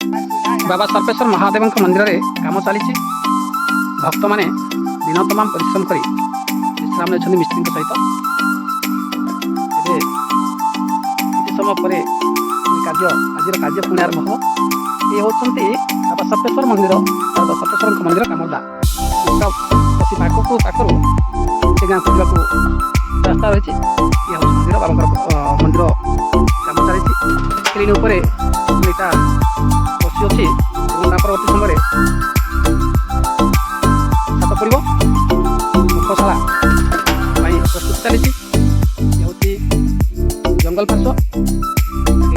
बाबा सर्पेश्वर महादेव मंदिर में काम चली भक्त मैंने दिन तमाम परिश्रम कर विश्राम ले मिस्त्री सहित किसी समय पर कार्य आज कार्य पुणी आरंभ हम ये होती बाबा सर्पेश्वर मंदिर बाबा सर्पेश्वर मंदिर कामदा पाखक पाखर से गाँव को जावाक रास्ता रही ये हूँ मंदिर बाबा मंदिर कम चली स्क्रीन उपर यहाँ बसी अच्छी परवर्ती समय छात पड़ मुखशाला प्रस्तुत चली हूँ जंगल पार्श्व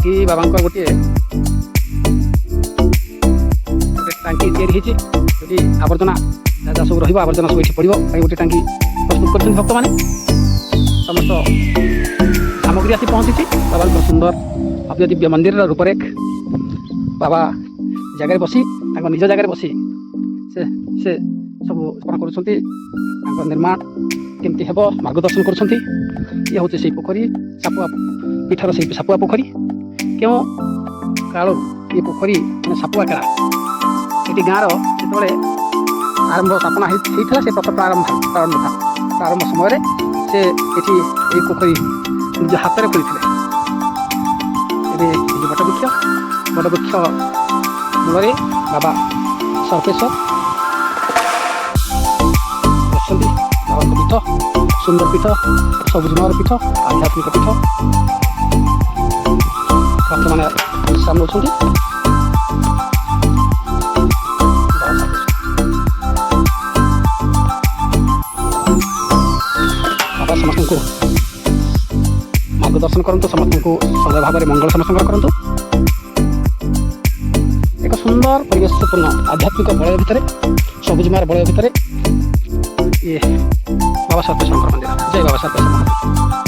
ये बाबा गोटे टांकी तैयारी होती आवर्जना जहाँ सब रवर्जना सब ये पड़ो गोटे टांकी प्रस्तुत कर भक्त मैंने समस्त सामग्री आसी पहुँची बाबा सुंदर भव्य दिव्य मंदिर रूपरेख बाबा जगह बसी निज जगह बसी से सब कौन कर निर्माण केमती हे मार्गदर्शन कर हूँ से पोखरी सापुआ पीठर से सापुआ पोखरी क्यों काल ये पोखरी मैंने सापुआ केड़ा ये गाँव जो आरंभ स्थापना होता से प्रथम प्रारंभ समय से ये पोखरी निज हाथ में खोली बट वृक्ष मूल बाबा सर्पेश्वर पीठ सुंदर पीठ सबुजमय पीठ आध्यात्मिक पीठ भक्त मैंने विश्राम नौ बाबा समस्त को मार्गदर्शन करूँ समस्त को सदा भाव में मंगल समस्त करूँ एक सुंदर परिवेशपूर्ण आध्यात्मिक बलय भितर सबुजमय बलय भितर ये बाबा सर्पेश्वर मंदिर जय बाबा सर्पेश्वर महादेव।